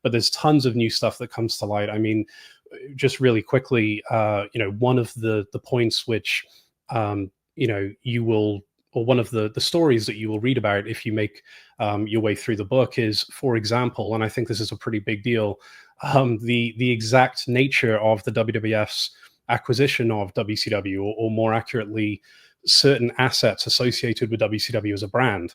but there's tons of new stuff that comes to light. I mean, just really quickly, one of the points which, you will, or one of the stories that you will read about if you make your way through the book is, for example, and I think this is a pretty big deal, the exact nature of the WWF's acquisition of WCW, or more accurately, certain assets associated with WCW as a brand.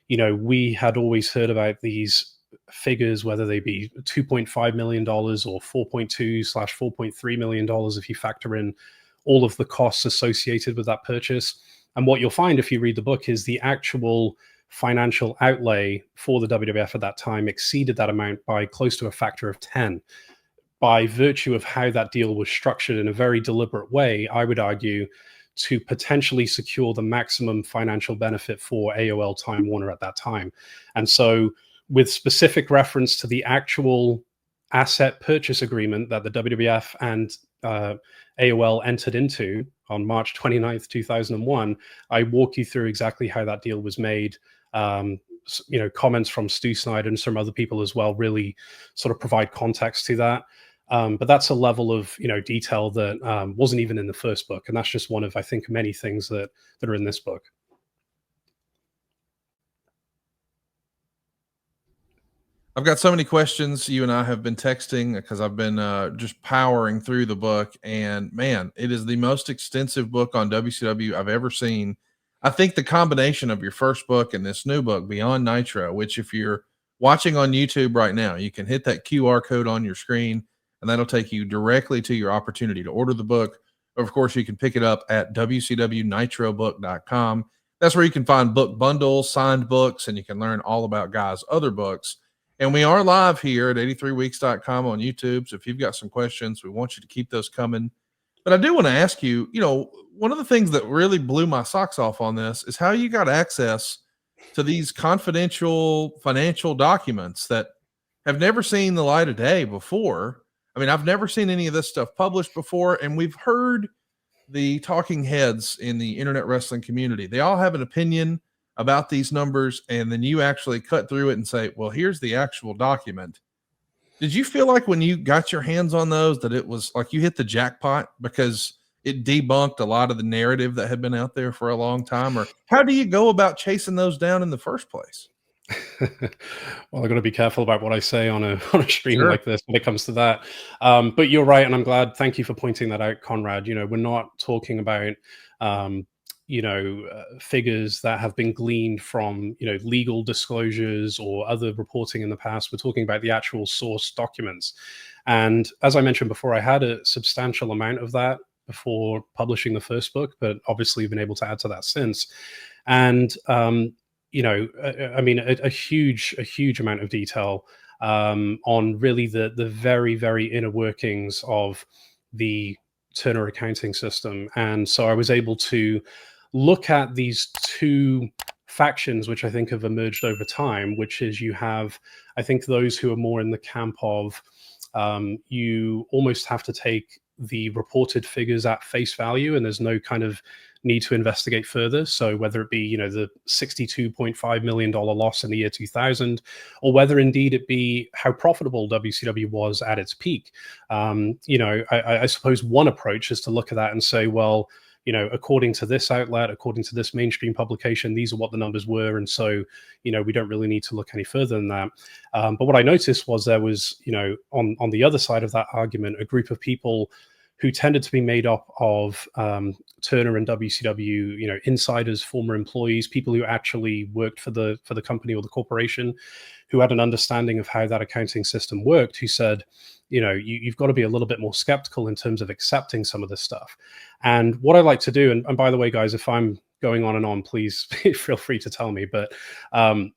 We had always heard about these figures, whether they be $2.5 million or $4.2/4.3 million if you factor in all of the costs associated with that purchase. And what you'll find if you read the book is the actual financial outlay for the WWF at that time exceeded that amount by close to a factor of 10. By virtue of how that deal was structured in a very deliberate way, I would argue, to potentially secure the maximum financial benefit for AOL Time Warner at that time. And so, with specific reference to the actual asset purchase agreement that the WWF and AOL entered into on March 29th, 2001, I walk you through exactly how that deal was made. Comments from Stu Snyder and some other people as well really sort of provide context to that. But that's a level of detail that wasn't even in the first book, and that's just one of, I think, many things that are in this book. I've got so many questions. You and I have been texting because I've been just powering through the book, and man, it is the most extensive book on WCW I've ever seen. I think the combination of your first book and this new book, Beyond Nitro, which if you're watching on YouTube right now, you can hit that QR code on your screen, and that'll take you directly to your opportunity to order the book. Of course, you can pick it up at WCWNitroBook.com. That's where you can find book bundles, signed books, and you can learn all about Guy's other books. And we are live here at 83weeks.com on YouTube. So if you've got some questions, we want you to keep those coming. But I do want to ask you, one of the things that really blew my socks off on this is how you got access to these confidential financial documents that have never seen the light of day before. I mean, I've never seen any of this stuff published before, and we've heard the talking heads in the internet wrestling community. They all have an opinion about these numbers, and then you actually cut through it and say, well, here's the actual document. Did you feel like when you got your hands on those that it was like you hit the jackpot because it debunked a lot of the narrative that had been out there for a long time? Or how do you go about chasing those down in the first place? Well, I've got to be careful about what I say on a stream like this when it comes to that. But you're right, and I'm glad. Thank you for pointing that out, Conrad. We're not talking about figures that have been gleaned from legal disclosures or other reporting in the past. We're talking about the actual source documents, and as I mentioned before, I had a substantial amount of that before publishing the first book, but obviously been able to add to that since. And a huge amount of detail on really the very, very inner workings of the Turner accounting system. And so I was able to look at these two factions, which I think have emerged over time, which is you have, I think, those who are more in the camp of you almost have to take the reported figures at face value, and there's no kind of need to investigate further. So whether it be, the $62.5 million loss in the year 2000, or whether indeed it be how profitable WCW was at its peak, I suppose one approach is to look at that and say, well, according to this outlet, according to this mainstream publication, these are what the numbers were. And so, we don't really need to look any further than that. But what I noticed was there was, on the other side of that argument, a group of people who tended to be made up of Turner and WCW, insiders, former employees, people who actually worked for the company or the corporation, who had an understanding of how that accounting system worked, who said, you've got to be a little bit more skeptical in terms of accepting some of this stuff. And what I like to do, and by the way, guys, if I'm going on and on, please feel free to tell me. But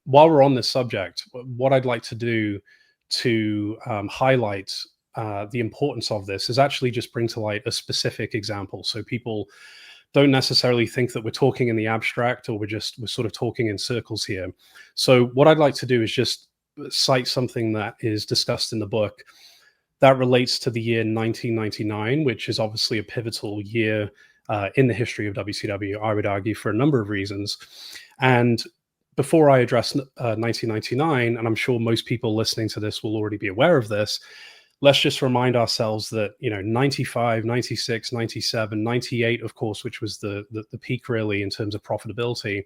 while we're on this subject, what I'd like to do to highlight the importance of this is actually just bring to light a specific example, so people don't necessarily think that we're talking in the abstract or we're sort of talking in circles here. So what I'd like to do is just cite something that is discussed in the book that relates to the year 1999, which is obviously a pivotal year in the history of WCW, I would argue, for a number of reasons. And before I address 1999, and I'm sure most people listening to this will already be aware of this, let's just remind ourselves that, 95, 96, 97, 98, of course, which was the peak really in terms of profitability.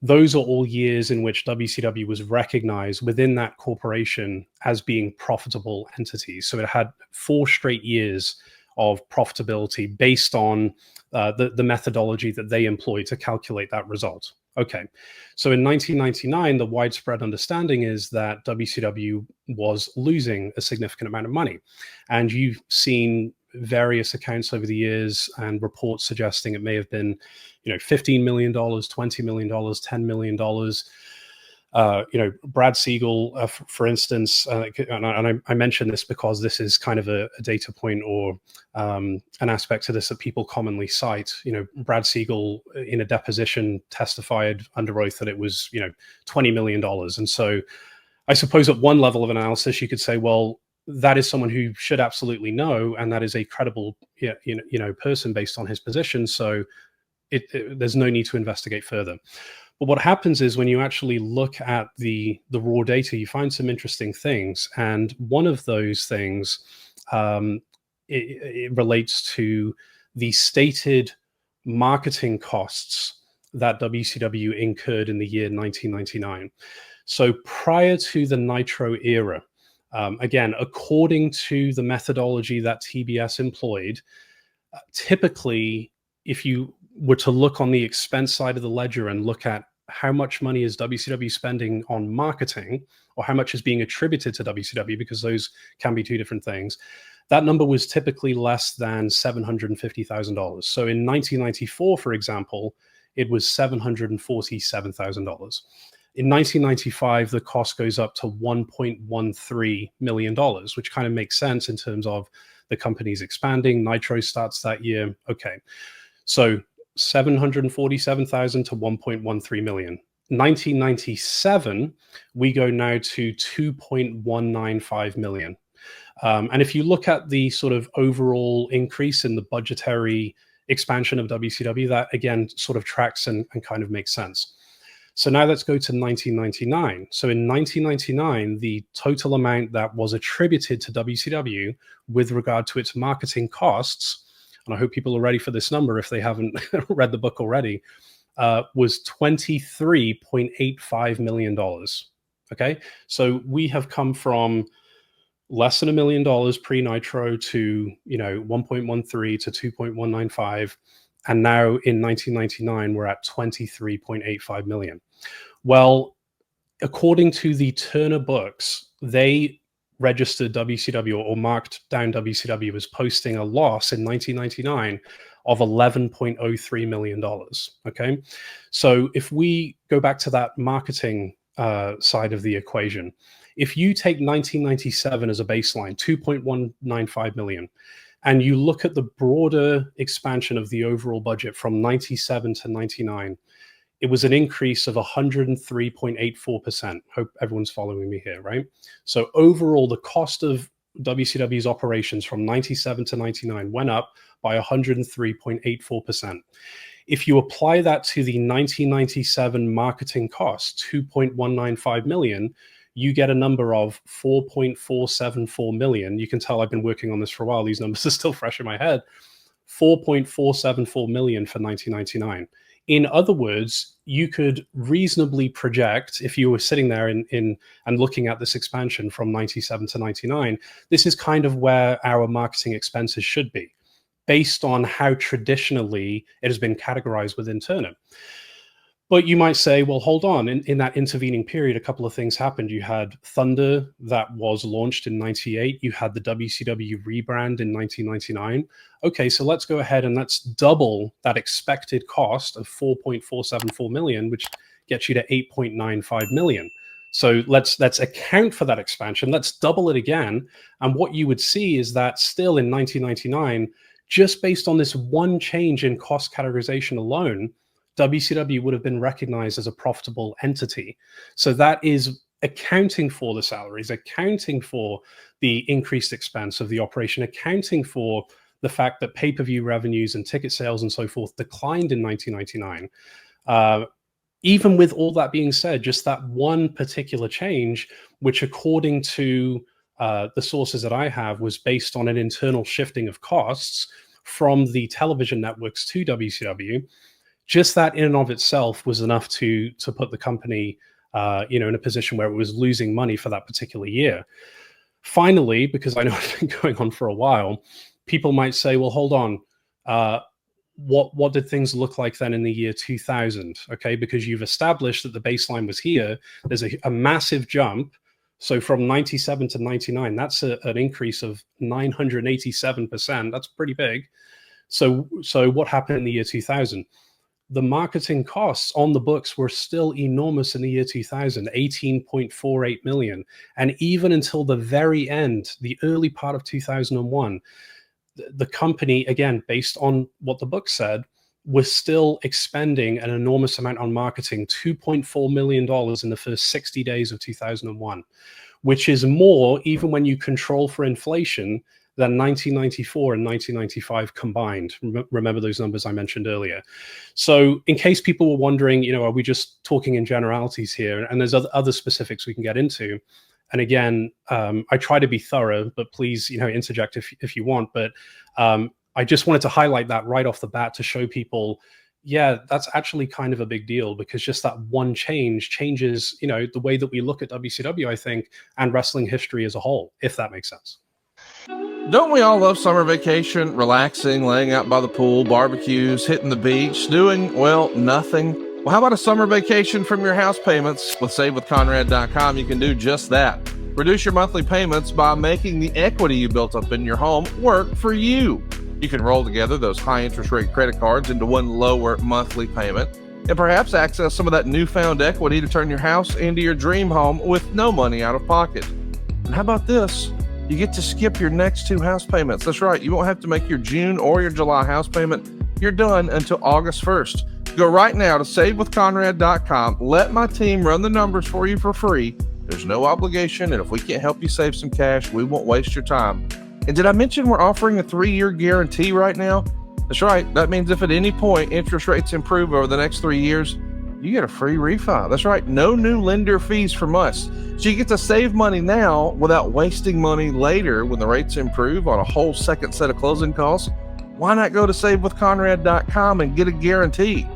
Those are all years in which WCW was recognized within that corporation as being profitable entities. So it had 4 straight years of profitability based on the methodology that they employed to calculate that result. Okay, so in 1999, the widespread understanding is that WCW was losing a significant amount of money. And you've seen various accounts over the years and reports suggesting it may have been, $15 million, $20 million, $10 million. Brad Siegel, for instance, and I mention this because this is kind of a data point or an aspect to this that people commonly cite. Brad Siegel in a deposition testified under oath that it was, $20 million. And so I suppose at one level of analysis, you could say, well, that is someone who should absolutely know, and that is a credible, person based on his position. So there's no need to investigate further. But what happens is when you actually look at the raw data, you find some interesting things. And one of those things, it relates to the stated marketing costs that WCW incurred in the year 1999. So prior to the Nitro era, again, according to the methodology that TBS employed, typically, if you were to look on the expense side of the ledger and look at how much money is WCW spending on marketing, or how much is being attributed to WCW, because those can be 2 different things, that number was typically less than $750,000. So in 1994, for example, it was $747,000. In 1995, the cost goes up to $1.13 million, which kind of makes sense in terms of the company's expanding. Nitro starts that year. Okay, so 747,000 to 1.13 million. 1997, we go now to 2.195 million. And if you look at the sort of overall increase in the budgetary expansion of WCW, that again sort of tracks and kind of makes sense. So now let's go to 1999. So in 1999, the total amount that was attributed to WCW with regard to its marketing costs, and I hope people are ready for this number if they haven't read the book already, was $23.85 million. Okay, so we have come from less than $1 million pre-Nitro to 1.13 to 2.195, and now in 1999 we're at 23.85 million. Well, according to the Turner books, they registered WCW or marked down WCW as posting a loss in 1999 of $11.03 million. Okay, so if we go back to that marketing side of the equation, if you take 1997 as a baseline, 2.195 million, and you look at the broader expansion of the overall budget from 97 to 99, it was an increase of 103.84%. Hope everyone's following me here, right? So overall, the cost of WCW's operations from 97 to 99 went up by 103.84%. If you apply that to the 1997 marketing cost, 2.195 million, you get a number of 4.474 million. You can tell I've been working on this for a while. These numbers are still fresh in my head. 4.474 million for 1999. In other words, you could reasonably project, if you were sitting there and looking at this expansion from 97 to 99, this is kind of where our marketing expenses should be, based on how traditionally it has been categorized within Turner. But you might say, well, hold on. In that intervening period, a couple of things happened. You had Thunder that was launched in 98. You had the WCW rebrand in 1999. Okay, so let's go ahead and let's double that expected cost of 4.474 million, which gets you to 8.95 million. So let's account for that expansion. Let's double it again. And what you would see is that still in 1999, just based on this one change in cost categorization alone, WCW would have been recognized as a profitable entity. So that is accounting for the salaries, accounting for the increased expense of the operation, accounting for the fact that pay-per-view revenues and ticket sales and so forth declined in 1999. even with all that being said, just that one particular change, which according to the sources that I have was based on an internal shifting of costs from the television networks to WCW, just that in and of itself was enough to put the company in a position where it was losing money for that particular year. Finally, because I know it's been going on for a while, people might say, well, hold on, what did things look like then in the year 2000? Okay, because you've established that the baseline was here. There's a massive jump. So from 97 to 99, that's an increase of 987%. That's pretty big. So what happened in the year 2000? The marketing costs on the books were still enormous in the year 2000, 18.48 million. And even until the very end, the early part of 2001, the company, again, based on what the book said, was still expending an enormous amount on marketing, $2.4 million in the first 60 days of 2001, which is more, even when you control for inflation, than 1994 and 1995 combined. Remember those numbers I mentioned earlier. So in case people were wondering, are we just talking in generalities here? And there's other specifics we can get into. And again, I try to be thorough, but please, interject if you want. But I just wanted to highlight that right off the bat to show people, yeah, that's actually kind of a big deal, because just that one change changes, the way that we look at WCW, I think, and wrestling history as a whole, if that makes sense. Don't we all love summer vacation, relaxing, laying out by the pool, barbecues, hitting the beach, doing, well, nothing? Well, how about a summer vacation from your house payments? With SaveWithConrad.com, you can do just that. Reduce your monthly payments by making the equity you built up in your home work for you. You can roll together those high interest rate credit cards into one lower monthly payment, and perhaps access some of that newfound equity to turn your house into your dream home with no money out of pocket. And how about this? You get to skip your next 2 house payments. That's right. You won't have to make your June or your July house payment. You're done until August 1st. Go right now to SaveWithConrad.com. Let my team run the numbers for you for free. There's no obligation, and if we can't help you save some cash, we won't waste your time. And did I mention we're offering a 3-year guarantee right now? That's right. That means if at any point interest rates improve over the next 3 years, you get a free refi. That's right. No new lender fees from us. So you get to save money now without wasting money later when the rates improve on a whole second set of closing costs. Why not go to SaveWithConrad.com and get a guarantee?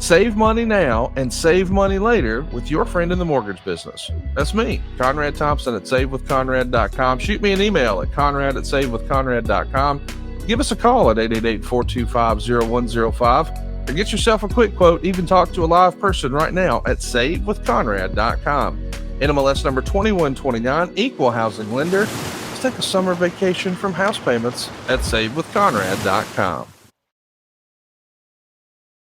Save money now and save money later with your friend in the mortgage business. That's me, Conrad Thompson at SaveWithConrad.com. Shoot me an email at Conrad@SaveWithConrad.com. Give us a call at 888-425-0105. Or get yourself a quick quote, even talk to a live person right now at SaveWithConrad.com. NMLS number 2129, equal housing lender. Let's take a summer vacation from house payments at SaveWithConrad.com.